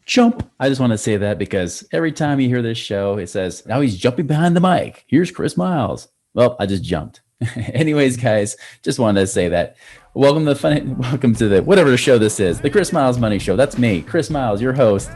jump. I just want to say that because every time you hear this show, it says, now he's jumping behind the mic. Here's Chris Miles. Well, I just jumped. Anyways, guys, just wanted to say that. Welcome to the whatever show this is, the Chris Miles Money Show. That's me, Chris Miles, your host.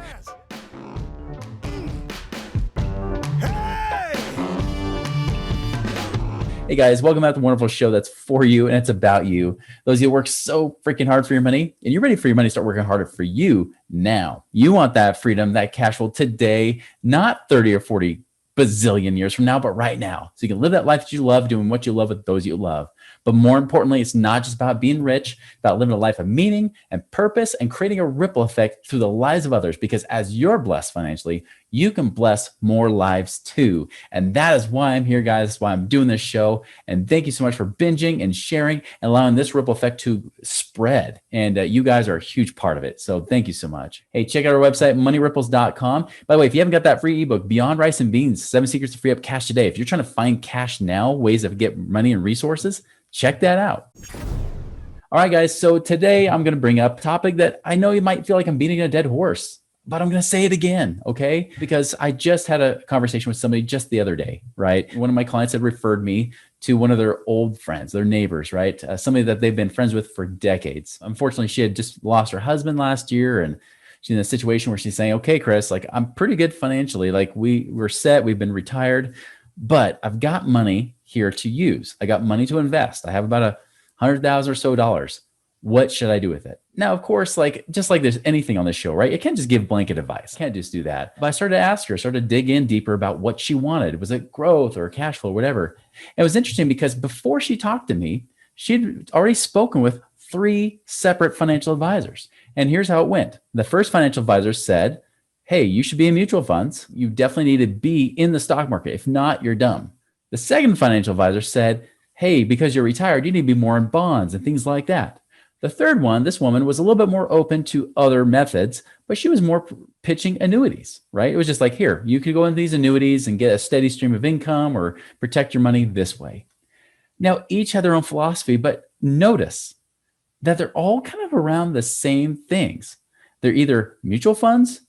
Hey guys, welcome back to the wonderful show that's for you and it's about you. Those of you who work so freaking hard for your money and you're ready for your money to start working harder for you now. You want that freedom, that cash flow today, not 30 or 40 bazillion years from now, but right now. So you can live that life that you love, doing what you love with those you love. But more importantly, it's not just about being rich, about living a life of meaning and purpose and creating a ripple effect through the lives of others. Because as you're blessed financially, you can bless more lives too. And that is why I'm here, guys. That's why I'm doing this show. And thank you so much for binging and sharing and allowing this ripple effect to spread. And you guys are a huge part of it. So thank you so much. Hey, check out our website, moneyripples.com. By the way, if you haven't got that free ebook, Beyond Rice and Beans, 7 Secrets to Free Up Cash Today. If you're trying to find cash now, ways to get money and resources, check that out. All right, guys. So today I'm going to bring up a topic that I know you might feel like I'm beating a dead horse, but I'm going to say it again, okay? Because I just had a conversation with somebody just the other day, right? One of my clients had referred me to one of their old friends, their neighbors, right? Somebody that they've been friends with for decades. Unfortunately, she had just lost her husband last year, and she's in a situation where she's saying, okay, Chris, like I'm pretty good financially. Like we're set, we've been retired, but I've got money here to use. I got money to invest. I have about $100,000 or so dollars. What should I do with it? Now, of course, just like there's anything on this show, right? You can't just give blanket advice. Can't just do that. But I started to ask her, started to dig in deeper about what she wanted. Was it growth or cash flow, whatever? And it was interesting because before she talked to me, she'd already spoken with 3 separate financial advisors. And here's how it went. The first financial advisor said, hey, you should be in mutual funds. You definitely need to be in the stock market. If not, you're dumb. The second financial advisor said, hey, because you're retired, you need to be more in bonds and things like that. The third one, this woman was a little bit more open to other methods, but she was more pitching annuities, right? It was just like, here, you could go into these annuities and get a steady stream of income or protect your money this way. Now, each had their own philosophy, but notice that they're all kind of around the same things. They're either mutual funds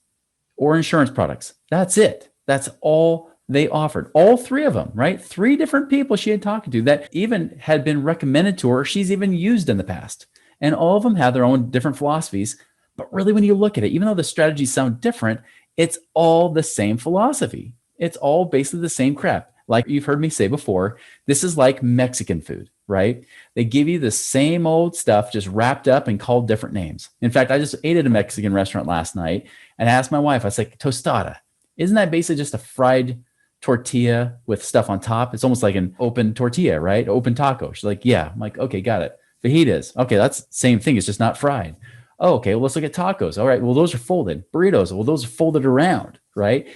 or insurance products. That's it. That's all they offered. All 3 of them, right? 3 different people she had talked to that even had been recommended to her. She's even used in the past. And all of them have their own different philosophies. But really, when you look at it, even though the strategies sound different, it's all the same philosophy. It's all basically the same crap. Like you've heard me say before, this is like Mexican food, right? They give you the same old stuff, just wrapped up and called different names. In fact, I just ate at a Mexican restaurant last night and I asked my wife, I was like, tostada, isn't that basically just a fried tortilla with stuff on top? It's almost like an open tortilla, right? Open taco. She's like, yeah. I'm like, okay, got it. Fajitas. Okay, that's the same thing. It's just not fried. Oh, okay. Well, let's look at tacos. All right. Well, those are folded. Burritos. Well, those are folded around, right?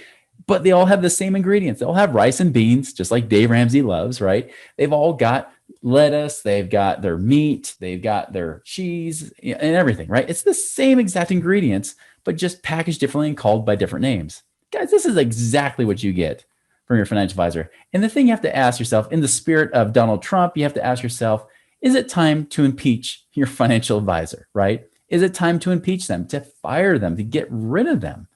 But they all have the same ingredients. They all have rice and beans, just like Dave Ramsey loves, right? They've all got lettuce. They've got their meat. They've got their cheese and everything, right? It's the same exact ingredients, but just packaged differently and called by different names. Guys, this is exactly what you get from your financial advisor. And the thing you have to ask yourself, in the spirit of Donald Trump, you have to ask yourself, is it time to impeach your financial advisor, right? Is it time to impeach them, to fire them, to get rid of them?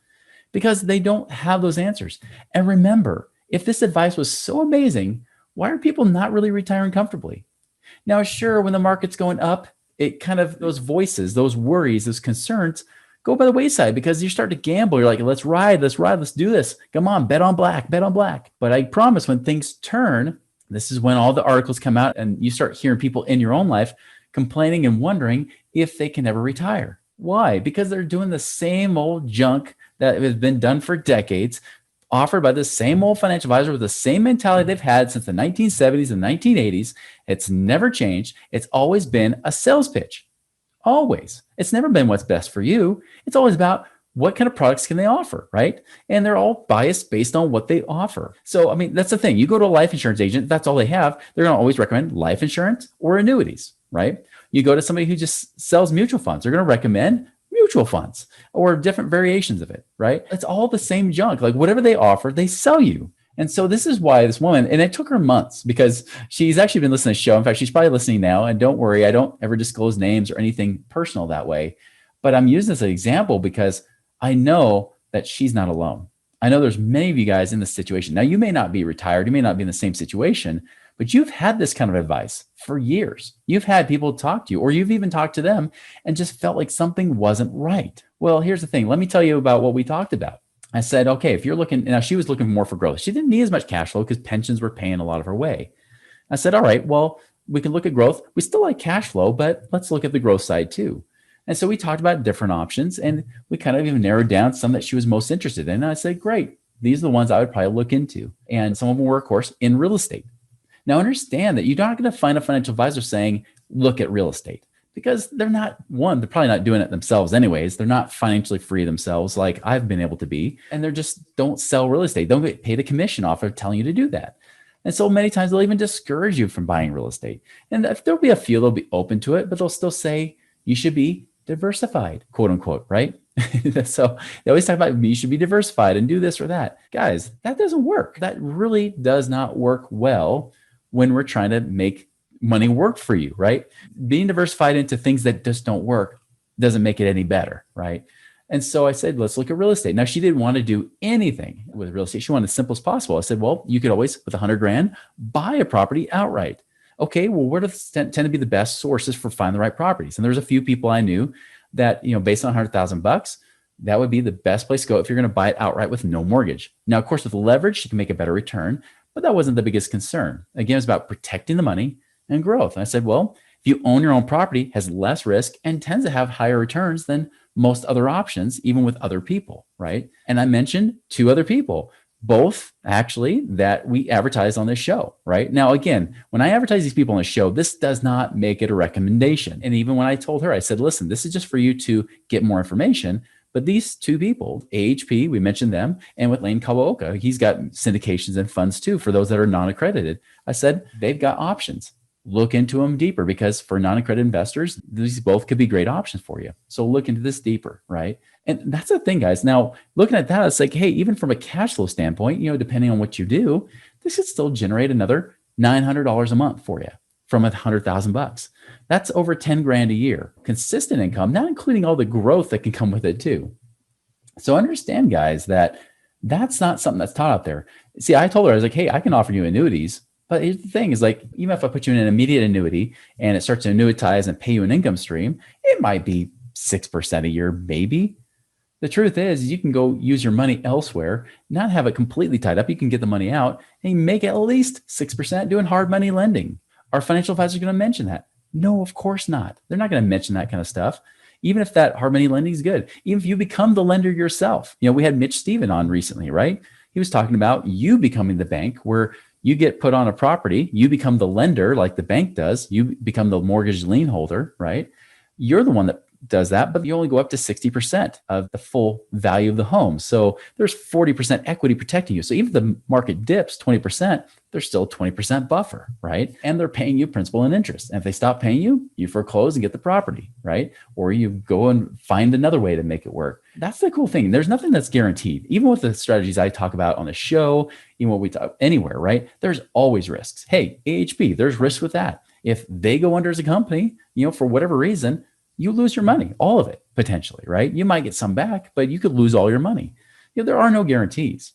Because they don't have those answers. And remember, if this advice was so amazing, why are people not really retiring comfortably? Now, sure, when the market's going up, it kind of, those voices, those worries, those concerns go by the wayside because you start to gamble. You're like, let's ride, let's do this. Come on, bet on black, bet on black. But I promise when things turn, this is when all the articles come out and you start hearing people in your own life complaining and wondering if they can ever retire. Why? Because they're doing the same old junk that has been done for decades, offered by the same old financial advisor with the same mentality they've had since the 1970s and 1980s. It's never changed. It's always been a sales pitch. Always. It's never been what's best for you. It's always about what kind of products can they offer, right? And they're all biased based on what they offer. So, I mean, that's the thing. You go to a life insurance agent, that's all they have. They're going to always recommend life insurance or annuities, right? You go to somebody who just sells mutual funds. They're going to recommend mutual funds or different variations of it, right? It's all the same junk. Like whatever they offer, they sell you. And so this is why this woman, and it took her months because she's actually been listening to the show. In fact, she's probably listening now. And don't worry, I don't ever disclose names or anything personal that way. But I'm using this as an example because I know that she's not alone. I know there's many of you guys in this situation. Now, you may not be retired, you may not be in the same situation, but you've had this kind of advice for years. You've had people talk to you, or you've even talked to them and just felt like something wasn't right. Well, here's the thing. Let me tell you about what we talked about. I said, okay, if you're looking, now she was looking more for growth. She didn't need as much cash flow because pensions were paying a lot of her way. I said, all right, well, we can look at growth. We still like cash flow, but let's look at the growth side too. And so we talked about different options, and we kind of even narrowed down some that she was most interested in. And I said, great, these are the ones I would probably look into. And some of them were, of course, in real estate. Now, understand that you're not going to find a financial advisor saying, look at real estate, because they're probably not doing it themselves anyways. They're not financially free themselves like I've been able to be. And they're just don't sell real estate. Don't get paid a commission off of telling you to do that. And so many times they'll even discourage you from buying real estate. And if there'll be a few, they'll be open to it, but they'll still say you should be diversified, quote unquote, right? So they always talk about you should be diversified and do this or that. Guys, that doesn't work. That really does not work well when we're trying to make money work for you, right? Being diversified into things that just don't work doesn't make it any better, right? And so I said, let's look at real estate. Now, she didn't want to do anything with real estate. She wanted as simple as possible. I said, well, you could always, with 100 grand, buy a property outright. Okay, well, where does tend to be the best sources for finding the right properties? And there's a few people I knew that, based on $100,000, that would be the best place to go if you're going to buy it outright with no mortgage. Now, of course, with leverage, you can make a better return, but that wasn't the biggest concern. Again, it's about protecting the money and growth. And I said, well, if you own your own property, has less risk and tends to have higher returns than most other options, even with other people, right? And I mentioned two other people, both actually that we advertise on this show, right? Now, again, when I advertise these people on the show, this does not make it a recommendation. And even when I told her, I said, listen, this is just for you to get more information. But these two people, AHP, we mentioned them, and with Lane Kawaoka, he's got syndications and funds too for those that are non-accredited. I said, they've got options. Look into them deeper, because for non-accredited investors, these both could be great options for you. So look into this deeper, right? And that's the thing, guys. Now, looking at that, it's like, hey, even from a cash flow standpoint, depending on what you do, this could still generate another $900 a month for you from $100,000. That's over 10 grand a year. Consistent income, not including all the growth that can come with it too. So understand, guys, that that's not something that's taught out there. See, I told her, I was like, hey, I can offer you annuities. But here's the thing is, like, even if I put you in an immediate annuity and it starts to annuitize and pay you an income stream, it might be 6% a year, maybe. The truth is you can go use your money elsewhere, not have it completely tied up. You can get the money out and you make at least 6% doing hard money lending. Are financial advisors going to mention that? No, of course not. They're not going to mention that kind of stuff. Even if that hard money lending is good, even if you become the lender yourself. We had Mitch Steven on recently, right? He was talking about you becoming the bank where you get put on a property, you become the lender like the bank does, you become the mortgage lien holder, right? You're the one that does that, but you only go up to 60% of the full value of the home. So there's 40% equity protecting you. So even if the market dips 20%, there's still a 20% buffer, right? And they're paying you principal and interest. And if they stop paying you, you foreclose and get the property, right? Or you go and find another way to make it work. That's the cool thing. There's nothing that's guaranteed. Even with the strategies I talk about on the show, even what we talk anywhere, right? There's always risks. Hey, AHP, there's risks with that. If they go under as a company, for whatever reason, you lose your money, all of it, potentially, right? You might get some back, but you could lose all your money. There are no guarantees.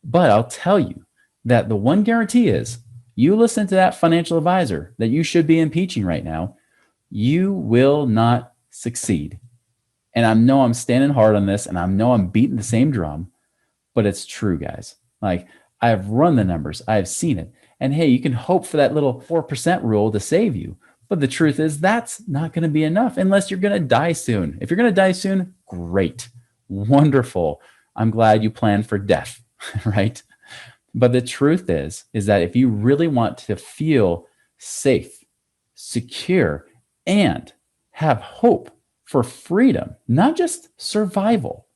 But I'll tell you that the one guarantee is you listen to that financial advisor that you should be impeaching right now, you will not succeed. And I know I'm standing hard on this and I know I'm beating the same drum, but it's true, guys. Like, I've run the numbers, I've seen it. And hey, you can hope for that little 4% rule to save you. But the truth is that's not going to be enough unless you're going to die soon. If you're going to die soon, great, wonderful. I'm glad you planned for death, right? But the truth is that if you really want to feel safe, secure, and have hope for freedom, not just survival,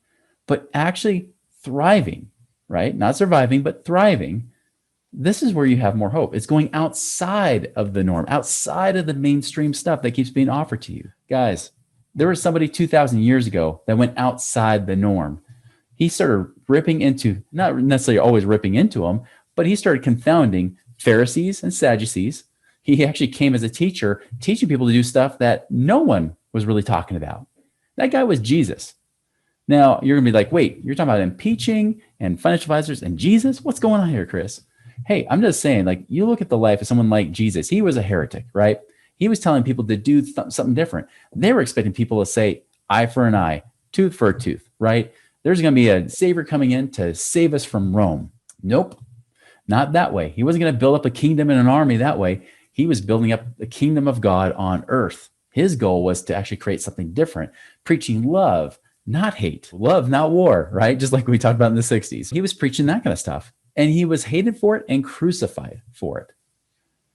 but actually thriving, right? Not surviving, but thriving. This is where you have more hope. It's going outside of the norm, outside of the mainstream stuff that keeps being offered to you. Guys, there was somebody 2,000 years ago that went outside the norm. He started ripping into, not necessarily always ripping into them, but he started confounding Pharisees and Sadducees. He actually came as a teacher, teaching people to do stuff that no one was really talking about. That guy was Jesus. Now you're going to be like, wait, you're talking about impeaching and financial advisors and Jesus? What's going on here, Chris? Hey, I'm just saying, like, you look at the life of someone like Jesus. He was a heretic, right? He was telling people to do something different. They were expecting people to say eye for an eye, tooth for a tooth, right? There's going to be a savior coming in to save us from Rome. Nope, not that way. He wasn't going to build up a kingdom and an army that way. He was building up the kingdom of God on earth. His goal was to actually create something different, preaching love, not hate, love, not war, right? Just like we talked about in the 60s. He was preaching that kind of stuff, and he was hated for it and crucified for it.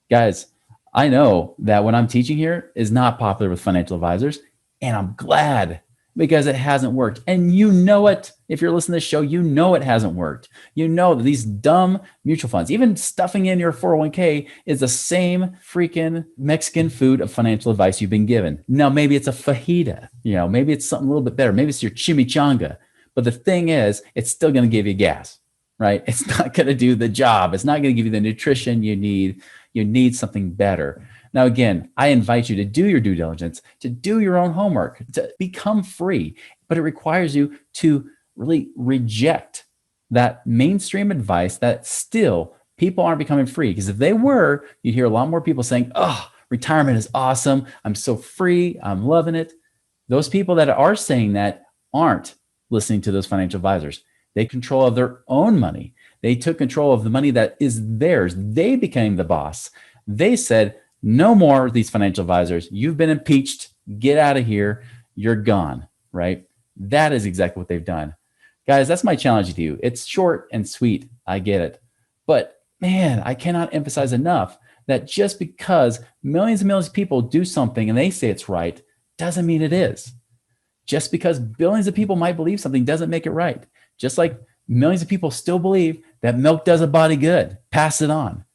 Guys, I know that what I'm teaching here is not popular with financial advisors, and I'm glad, because it hasn't worked. And you know it. If you're listening to this show, you know it hasn't worked. You know that these dumb mutual funds, even stuffing in your 401k, is the same freaking Mexican food of financial advice you've been given. Now, maybe it's a fajita, maybe it's something a little bit better. Maybe it's your chimichanga. But the thing is, it's still going to give you gas, right? It's not going to do the job. It's not going to give you the nutrition you need. You need something better. Now, again, I invite you to do your due diligence, to do your own homework, to become free, but it requires you to really reject that mainstream advice that still people aren't becoming free. Because if they were, you'd hear a lot more people saying, oh, retirement is awesome. I'm so free. I'm loving it. Those people that are saying that aren't listening to those financial advisors. They control of their own money. They took control of the money that is theirs. They became the boss. They said, no more of these financial advisors. You've been impeached. Get out of here. You're gone, right? That is exactly what they've done. Guys, that's my challenge to you. It's short and sweet. I get it. But man, I cannot emphasize enough that just because millions and millions of people do something and they say it's right, doesn't mean it is. Just because billions of people might believe something doesn't make it right. Just like millions of people still believe that milk does a body good. Pass it on.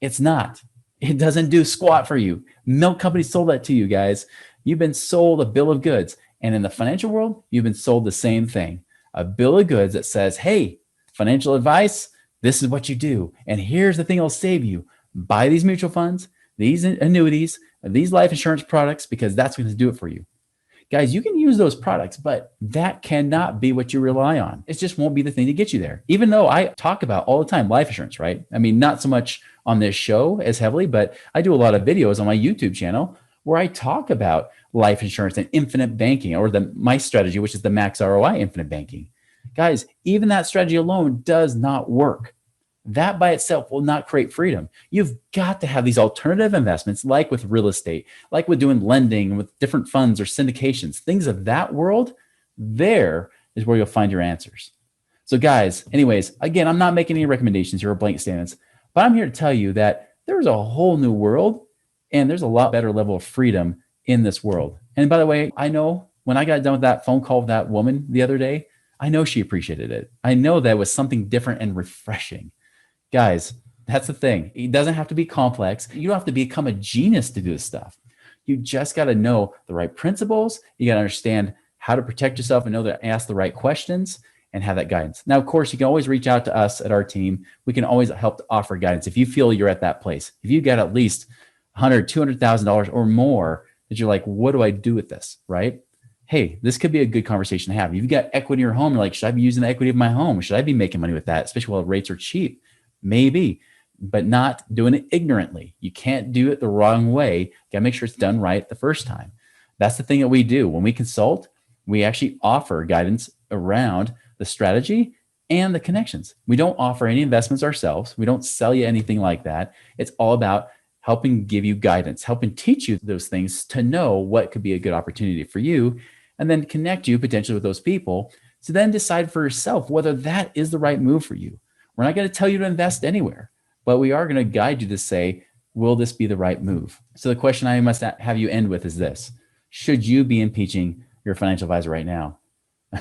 It's not. It doesn't do squat for you. Milk companies sold that to you, guys. You've been sold a bill of goods. And in the financial world, you've been sold the same thing. A bill of goods that says, hey, financial advice, this is what you do. And here's the thing that'll save you. Buy these mutual funds, these annuities, these life insurance products, because that's going to do it for you. Guys, you can use those products, but that cannot be what you rely on. It just won't be the thing to get you there. Even though I talk about all the time life insurance, right? I mean, not so much on this show as heavily, but I do a lot of videos on my YouTube channel where I talk about life insurance and infinite banking, or my strategy, which is the max ROI infinite banking. Guys, even that strategy alone does not work. That by itself will not create freedom. You've got to have these alternative investments, like with real estate, like with doing lending with different funds or syndications, things of that world. There is where you'll find your answers. So guys, anyways, again, I'm not making any recommendations here or blanket statements, but I'm here to tell you that there's a whole new world and there's a lot better level of freedom in this world. And by the way, I know when I got done with that phone call with that woman the other day, I know she appreciated it. I know that was something different and refreshing. Guys, that's the thing. It doesn't have to be complex. You don't have to become a genius to do this stuff. You just got to know the right principles. You got to understand how to protect yourself and know to ask the right questions and have that guidance. Now, of course, you can always reach out to us at our team. We can always help to offer guidance if you feel you're at that place. If you got at least $100,000, $200,000 or more that you're like, what do I do with this, right? Hey, this could be a good conversation to have. You've got equity in your home. You're like, should I be using the equity of my home? Should I be making money with that, especially while rates are cheap? Maybe, but not doing it ignorantly. You can't do it the wrong way. You got to make sure it's done right the first time. That's the thing that we do. When we consult, we actually offer guidance around the strategy and the connections. We don't offer any investments ourselves. We don't sell you anything like that. It's all about helping give you guidance, helping teach you those things to know what could be a good opportunity for you, and then connect you potentially with those people to then decide for yourself whether that is the right move for you. We're not going to tell you to invest anywhere, but we are going to guide you to say, will this be the right move? So the question I must have you end with is this: should you be impeaching your financial advisor right now?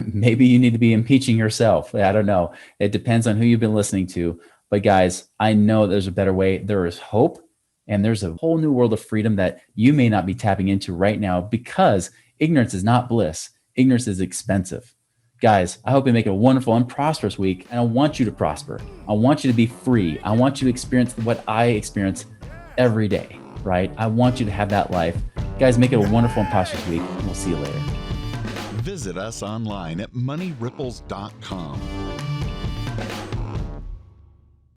Maybe you need to be impeaching yourself. I don't know. It depends on who you've been listening to. But guys, I know there's a better way. There is hope, and there's a whole new world of freedom that you may not be tapping into right now, because ignorance is not bliss. Ignorance is expensive. Guys, I hope you make it a wonderful and prosperous week. And I want you to prosper. I want you to be free. I want you to experience what I experience every day, right? I want you to have that life. Guys, make it a wonderful and prosperous week. And we'll see you later. Visit us online at moneyripples.com.